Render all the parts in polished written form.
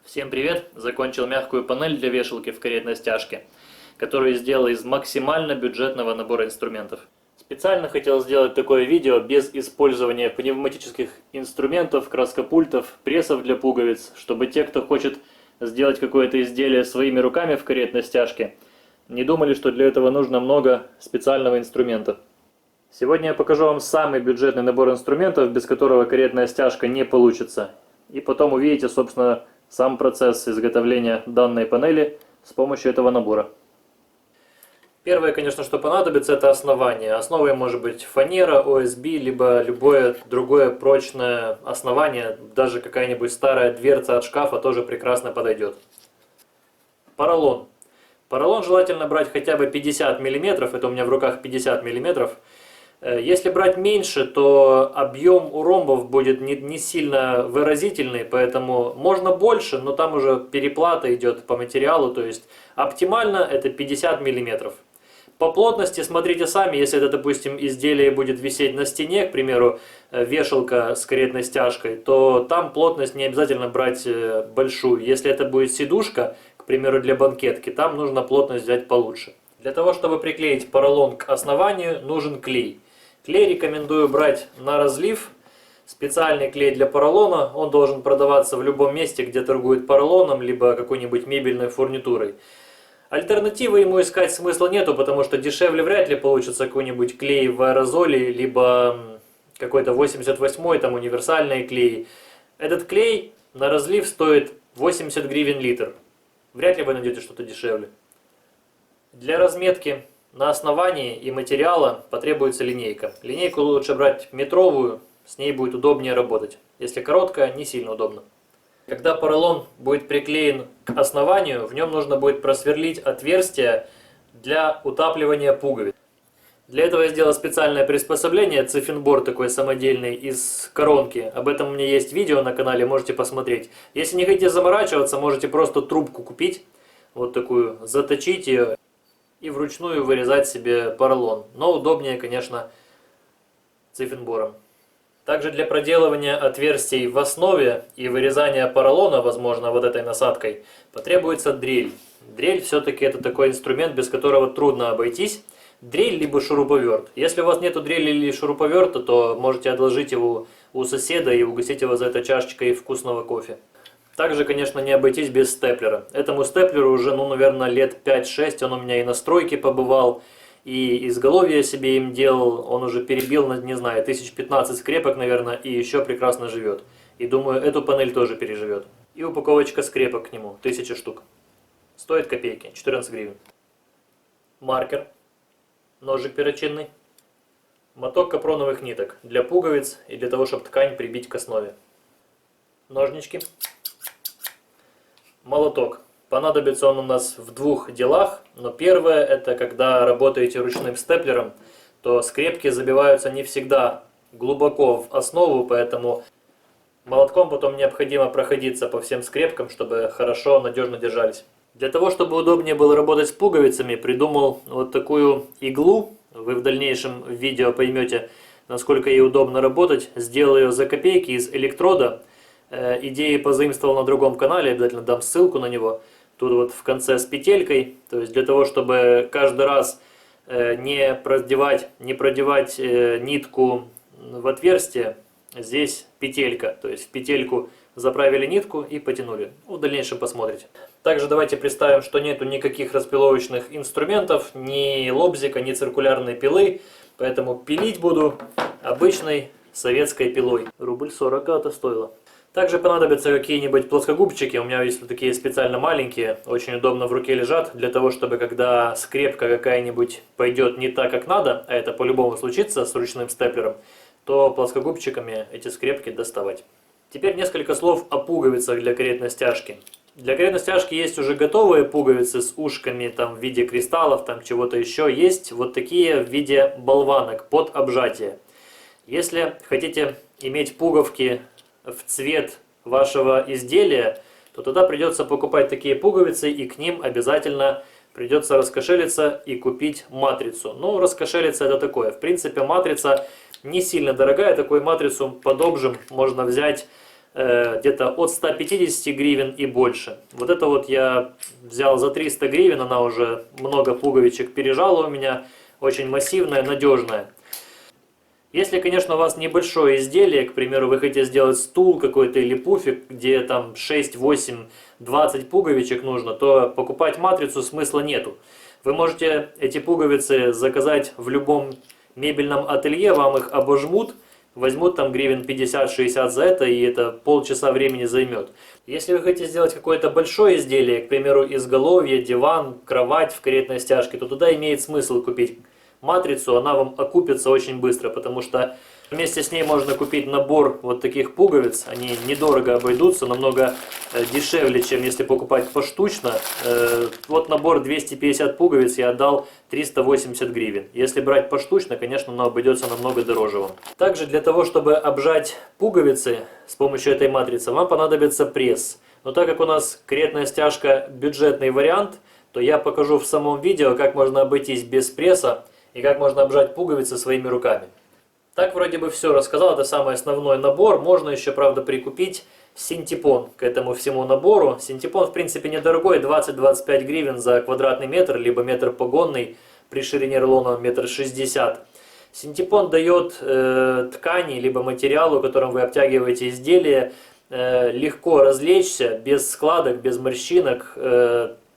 Всем привет! Закончил мягкую панель для вешалки в каретной стяжке, которую сделал из максимально бюджетного набора инструментов. Специально хотел сделать такое видео без использования пневматических инструментов, краскопультов, прессов для пуговиц, чтобы те, кто хочет сделать какое-то изделие своими руками в каретной стяжке, не думали, что для этого нужно много специального инструмента. Сегодня я покажу вам самый бюджетный набор инструментов, без которого каретная стяжка не получится. И потом увидите, собственно, сам процесс изготовления данной панели с помощью этого набора. Первое, конечно, что понадобится, это основание. Основой может быть фанера, ОСБ, либо любое другое прочное основание. Даже какая-нибудь старая дверца от шкафа тоже прекрасно подойдет. Поролон. Поролон желательно брать хотя бы 50 мм, это у меня в руках 50 мм. Если брать меньше, то объем у ромбов будет не сильно выразительный, поэтому можно больше, но там уже переплата идет по материалу, то есть оптимально это 50 мм. По плотности смотрите сами, если это, допустим, изделие будет висеть на стене, к примеру, вешалка с каретной стяжкой, то там плотность не обязательно брать большую. Если это будет сидушка, к примеру, для банкетки, там нужно плотность взять получше. Для того, чтобы приклеить поролон к основанию, нужен клей. Клей рекомендую брать на разлив. Специальный клей для поролона, он должен продаваться в любом месте, где торгуют поролоном, либо какой-нибудь мебельной фурнитурой. Альтернативы ему искать смысла нету, потому что дешевле вряд ли получится какой-нибудь клей в аэрозоле, либо какой-то 88-й, там универсальный клей. Этот клей на разлив стоит 80 гривен литр. Вряд ли вы найдете что-то дешевле. Для разметки на основании и материала потребуется линейка. Линейку лучше брать метровую, с ней будет удобнее работать. Если короткая, не сильно удобно. Когда поролон будет приклеен к основанию, в нем нужно будет просверлить отверстие для утапливания пуговиц. Для этого я сделал специальное приспособление, цифинбор такой самодельный из коронки. Об этом у меня есть видео на канале, можете посмотреть. Если не хотите заморачиваться, можете просто трубку купить, вот такую, заточить ее и вручную вырезать себе поролон. Но удобнее, конечно, цифинбором. Также для проделывания отверстий в основе и вырезания поролона, возможно, вот этой насадкой, потребуется дрель. Дрель все-таки это такой инструмент, без которого трудно обойтись. Дрель либо шуруповерт. Если у вас нету дрели или шуруповерта, то можете одолжить его у соседа и угостить его за это чашечкой вкусного кофе. Также, конечно, не обойтись без степлера. Этому степлеру уже, наверное, лет 5-6, он у меня и на стройке побывал, и изголовье я себе им делал, он уже перебил, не знаю, 1015 скрепок, наверное, и еще прекрасно живет. И думаю, эту панель тоже переживет. И упаковочка скрепок к нему, 1000 штук. Стоит копейки, 14 гривен. Маркер, ножик перочинный, моток капроновых ниток для пуговиц и для того, чтобы ткань прибить к основе. Ножнички. Молоток. Понадобится он у нас в двух делах, но первое, это когда работаете ручным степлером, то скрепки забиваются не всегда глубоко в основу, поэтому молотком потом необходимо проходиться по всем скрепкам, чтобы хорошо, надежно держались. Для того, чтобы удобнее было работать с пуговицами, придумал вот такую иглу. Вы в дальнейшем видео поймете, насколько ей удобно работать. Сделал ее за копейки из электрода. Идеи позаимствовал на другом канале, обязательно дам ссылку на него. Тут вот в конце с петелькой, то есть для того, чтобы каждый раз не продевать нитку в отверстие, здесь петелька, то есть в петельку заправили нитку и потянули. В дальнейшем посмотрите. Также давайте представим, что нету никаких распиловочных инструментов, ни лобзика, ни циркулярной пилы, поэтому пилить буду обычной советской пилой. Рубль 40 это стоило. Также понадобятся какие-нибудь плоскогубчики, у меня есть вот такие специально маленькие, очень удобно в руке лежат, для того, чтобы когда скрепка какая-нибудь пойдет не так, как надо, а это по-любому случится с ручным степлером, то плоскогубчиками эти скрепки доставать. Теперь несколько слов о пуговицах для каретной стяжки. Для каретной стяжки есть уже готовые пуговицы с ушками там, в виде кристаллов, там чего-то еще. Есть вот такие в виде болванок под обжатие. Если хотите иметь пуговки в цвет вашего изделия, то тогда придется покупать такие пуговицы, и к ним обязательно придется раскошелиться и купить матрицу. Ну, раскошелиться это такое. В принципе, матрица не сильно дорогая, такую матрицу под обжим можно взять где-то от 150 гривен и больше. Вот это вот я взял за 300 гривен, она уже много пуговичек пережала у меня, очень массивная, надежная. Если, конечно, у вас небольшое изделие, к примеру, вы хотите сделать стул какой-то или пуфик, где там 6, 8, 20 пуговичек нужно, то покупать матрицу смысла нету. Вы можете эти пуговицы заказать в любом мебельном ателье, вам их обожмут, возьмут там гривен 50-60 за это, и это полчаса времени займет. Если вы хотите сделать какое-то большое изделие, к примеру, изголовье, диван, кровать в каретной стяжке, то туда имеет смысл купить матрицу, она вам окупится очень быстро, потому что вместе с ней можно купить набор вот таких пуговиц, они недорого обойдутся, намного дешевле, чем если покупать поштучно. Вот набор 250 пуговиц я отдал 380 гривен. Если брать поштучно, конечно, оно обойдется намного дороже вам. Также для того, чтобы обжать пуговицы с помощью этой матрицы, вам понадобится пресс. Но так как у нас каретная стяжка бюджетный вариант, то я покажу в самом видео, как можно обойтись без пресса и как можно обжать пуговицы своими руками. Так вроде бы все рассказал, это самый основной набор. Можно еще, правда, прикупить синтепон к этому всему набору. Синтепон, в принципе, недорогой, 20-25 гривен за квадратный метр, либо метр погонный, при ширине рулона метр 60. Синтепон дает ткани, либо материалу, которым вы обтягиваете изделие, легко развлечься, без складок, без морщинок.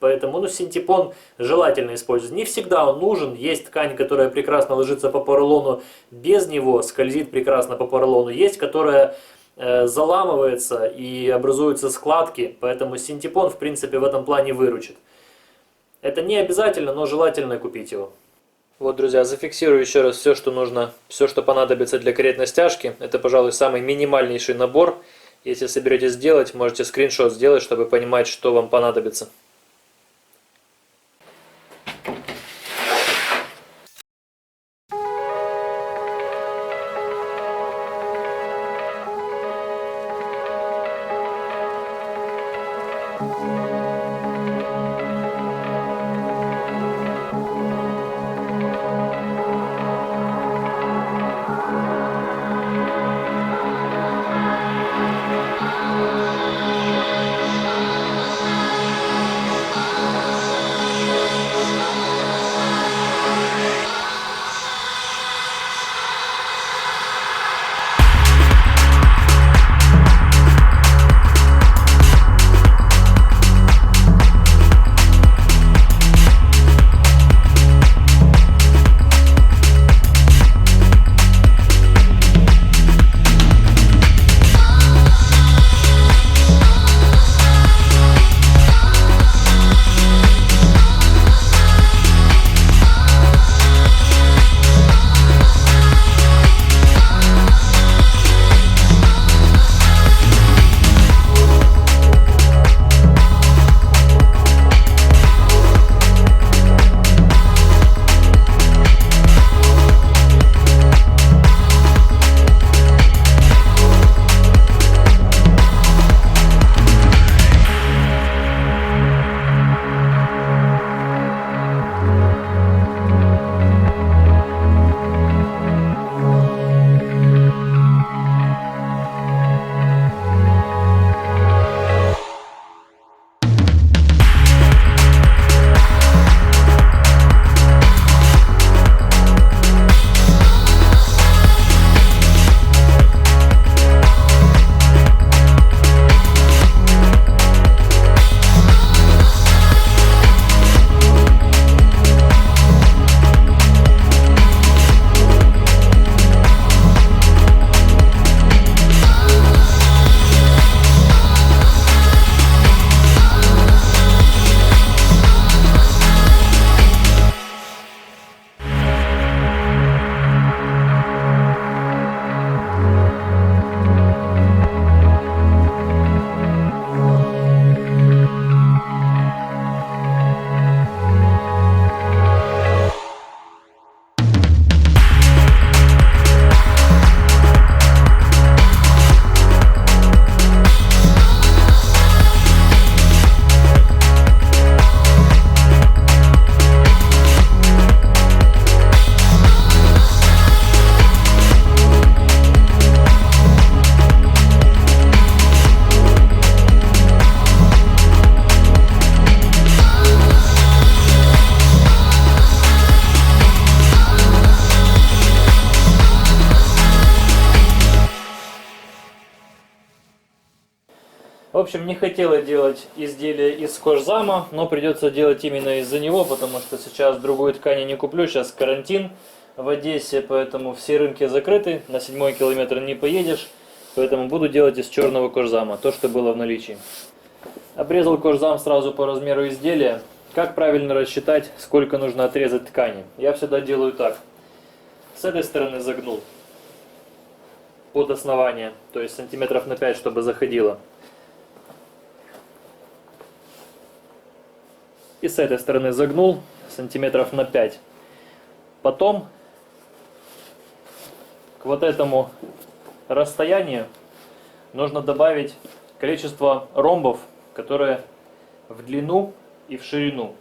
Поэтому синтепон желательно использовать. Не всегда он нужен. Есть ткань, которая прекрасно ложится по поролону без него, скользит прекрасно по поролону. Есть, которая заламывается и образуются складки. Поэтому синтепон, в принципе, в этом плане выручит. Это не обязательно, но желательно купить его. Вот, друзья, зафиксирую еще раз все, что нужно, все, что понадобится для каретной стяжки. Это, пожалуй, самый минимальнейший набор. Если соберетесь сделать, можете скриншот сделать, чтобы понимать, что вам понадобится. общем, не хотела делать изделие из кожзама, но придется делать именно из-за него, потому что сейчас другую ткань я не куплю, сейчас карантин в Одессе, поэтому все рынки закрыты, на 7-й километр не поедешь, поэтому буду делать из черного кожзама, то, что было в наличии. Обрезал кожзам сразу по размеру изделия. Как правильно рассчитать, сколько нужно отрезать ткани? Я всегда делаю так. С этой стороны загнул под основание, то есть сантиметров на 5, чтобы заходило. И с этой стороны загнул сантиметров на 5. Потом к вот этому расстоянию нужно добавить количество ромбов, которые в длину и в ширину.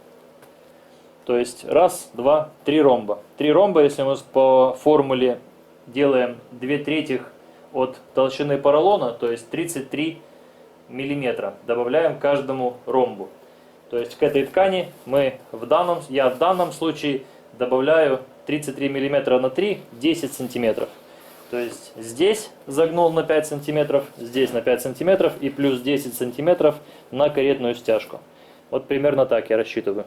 То есть раз, два, три ромба. 3 ромба, если мы по формуле делаем 2/3 от толщины поролона, то есть 33 миллиметра, добавляем каждому ромбу. То есть к этой ткани я в данном случае добавляю 33 миллиметра на 3, 10 сантиметров. То есть здесь загнул на 5 сантиметров, здесь на 5 сантиметров и плюс 10 сантиметров на каретную стяжку. Вот примерно так я рассчитываю.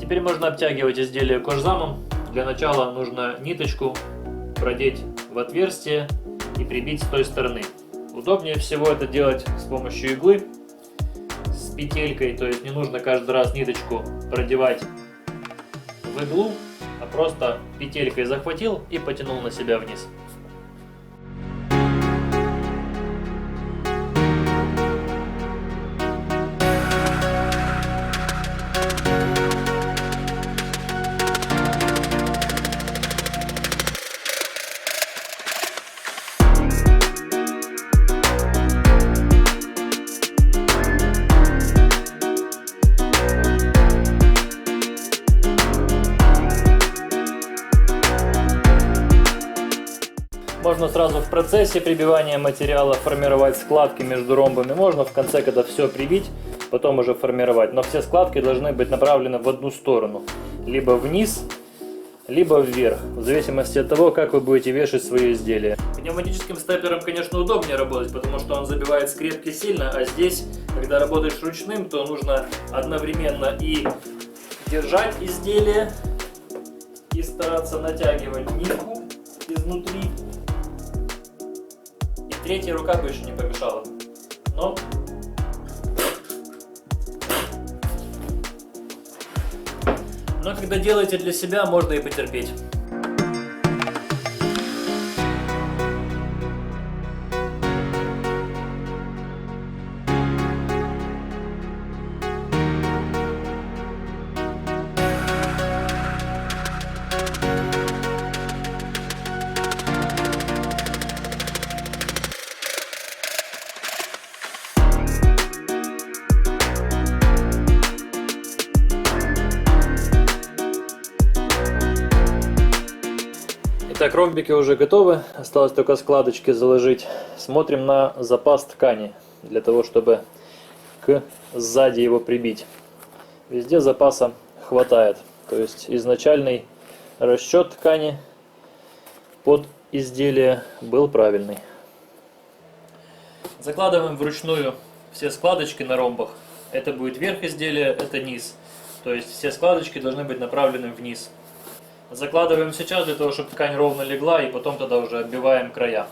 Теперь можно обтягивать изделие кожзамом. Для начала нужно ниточку продеть в отверстие и прибить с той стороны. Удобнее всего это делать с помощью иглы с петелькой, то есть не нужно каждый раз ниточку продевать в иглу, а просто петелькой захватил и потянул на себя вниз. Можно сразу в процессе прибивания материала формировать складки между ромбами. Можно в конце, когда все прибить, потом уже формировать. Но все складки должны быть направлены в одну сторону. Либо вниз, либо вверх. В зависимости от того, как вы будете вешать свои изделия. Пневматическим степлером, конечно, удобнее работать, потому что он забивает скрепки сильно. А здесь, когда работаешь ручным, то нужно одновременно и держать изделие, и стараться натягивать нитку изнутри. Третья рука бы еще не помешала. Но когда делаете для себя, можно и потерпеть. Итак, ромбики уже готовы, осталось только складочки заложить. Смотрим на запас ткани, для того, чтобы сзади его прибить. Везде запаса хватает, то есть изначальный расчет ткани под изделие был правильный. Закладываем вручную все складочки на ромбах. Это будет верх изделия, это низ. То есть все складочки должны быть направлены вниз. Закладываем сейчас для того, чтобы ткань ровно легла, и потом тогда уже отбиваем края.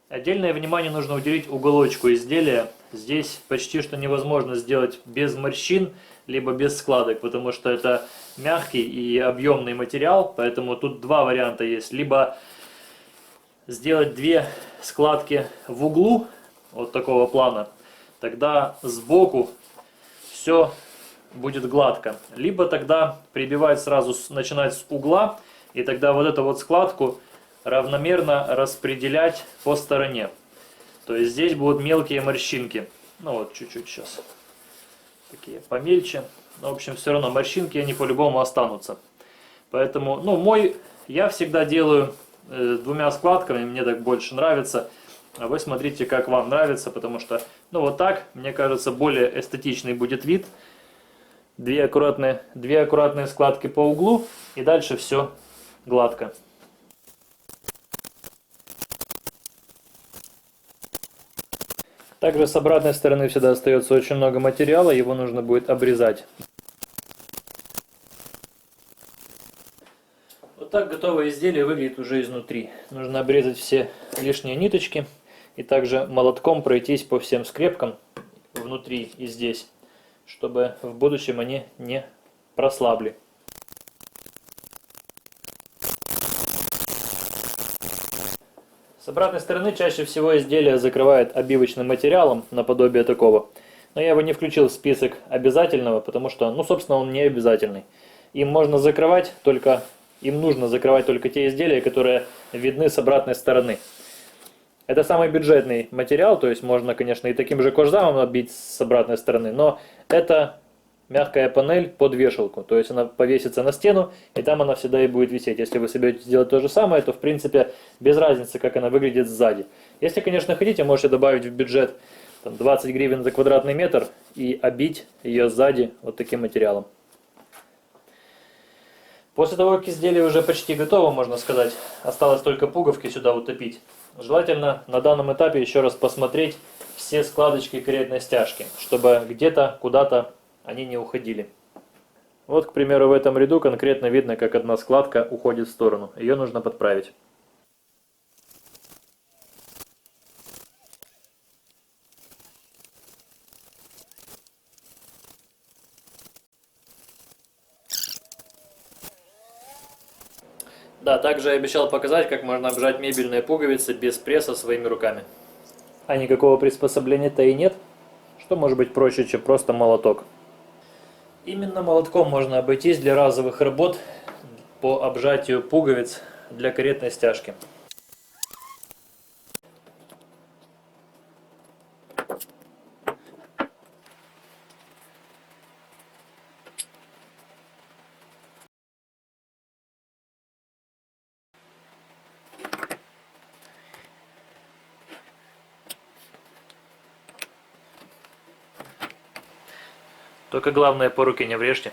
Отдельное внимание нужно уделить уголочку изделия. здесь почти что невозможно сделать без морщин, либо без складок, потому что это мягкий и объемный материал, поэтому тут два варианта есть. Либо сделать две складки в углу, вот такого плана, тогда сбоку все будет гладко. Либо тогда прибивать сразу, начинать с угла, и тогда вот эту вот складку равномерно распределять по стороне. То есть здесь будут мелкие морщинки. Ну вот чуть-чуть сейчас. Такие помельче. Но, в общем, все равно морщинки, они по-любому останутся. Поэтому, ну, я всегда делаю двумя складками, мне так больше нравится. А вы смотрите, как вам нравится, потому что, ну, вот так, мне кажется, более эстетичный будет вид. Две аккуратные складки по углу, и дальше все гладко. Также с обратной стороны всегда остается очень много материала, его нужно будет обрезать. Вот так готовое изделие выглядит уже изнутри. Нужно обрезать все лишние ниточки и также молотком пройтись по всем скрепкам внутри и здесь, чтобы в будущем они не прослабли. С обратной стороны чаще всего изделие закрывает обивочным материалом, наподобие такого. Но я его не включил в список обязательного, потому что, ну, собственно, он не обязательный. Им нужно закрывать только те изделия, которые видны с обратной стороны. Это самый бюджетный материал, то есть можно, конечно, и таким же кожзамом оббить с обратной стороны, но это мягкая панель под вешалку, то есть она повесится на стену, и там она всегда и будет висеть. Если вы соберетесь сделать то же самое, то в принципе без разницы, как она выглядит сзади. Если, конечно, хотите, можете добавить в бюджет там, 20 гривен за квадратный метр и обить ее сзади вот таким материалом. После того, как изделие уже почти готово, можно сказать, осталось только пуговки сюда утопить. Желательно на данном этапе еще раз посмотреть все складочки каретной стяжки, чтобы где-то, куда-то они не уходили. Вот, к примеру, в этом ряду конкретно видно, как одна складка уходит в сторону. Ее нужно подправить. Да, также я обещал показать, как можно обжать мебельные пуговицы без пресса своими руками. А никакого приспособления-то и нет. Что может быть проще, чем просто молоток? Именно молотком можно обойтись для разовых работ по обжатию пуговиц для каретной стяжки. Только главное, по руке не врежьте.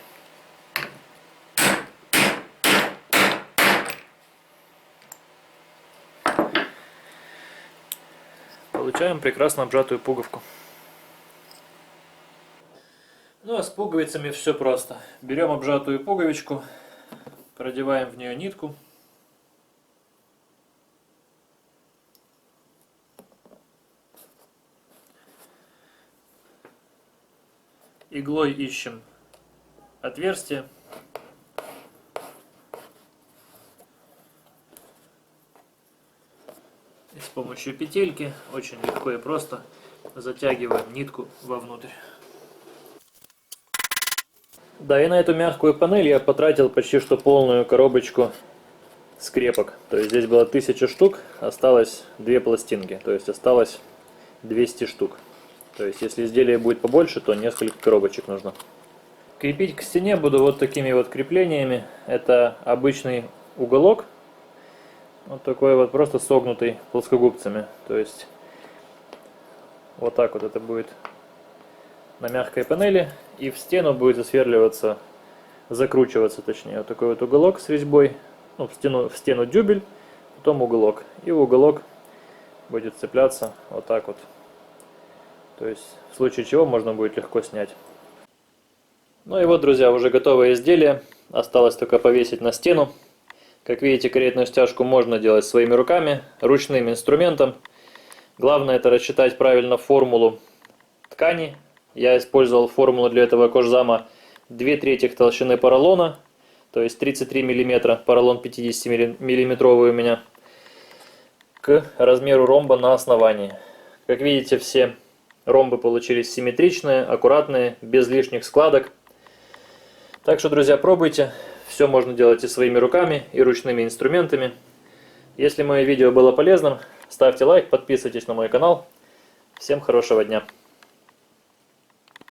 Получаем прекрасно обжатую пуговку. Ну а с пуговицами все просто. Берем обжатую пуговичку, продеваем в нее нитку. Иглой ищем отверстие. И с помощью петельки очень легко и просто затягиваем нитку вовнутрь. Да, и на эту мягкую панель я потратил почти что полную коробочку скрепок. То есть здесь было 1000 штук, осталось 2 пластинки. То есть осталось 200 штук. То есть если изделие будет побольше, то несколько коробочек нужно. Крепить к стене буду вот такими вот креплениями. Это обычный уголок. Вот такой вот просто согнутый плоскогубцами. То есть вот так вот это будет на мягкой панели. И в стену будет засверливаться, закручиваться точнее. Вот такой вот уголок с резьбой. Ну, в стену дюбель, потом уголок. И в уголок будет цепляться вот так вот. То есть в случае чего можно будет легко снять. Ну и вот, друзья, уже готовое изделие. Осталось только повесить на стену. Как видите, каретную стяжку можно делать своими руками, ручным инструментом. Главное это рассчитать правильно формулу ткани. Я использовал формулу для этого кожзама 2/3 толщины поролона, то есть 33 мм, поролон 50 миллиметровый у меня, к размеру ромба на основании. Как видите, все ромбы получились симметричные, аккуратные, без лишних складок. Так что, друзья, пробуйте. Все можно делать и своими руками, и ручными инструментами. Если мое видео было полезным, ставьте лайк, подписывайтесь на мой канал. Всем хорошего дня!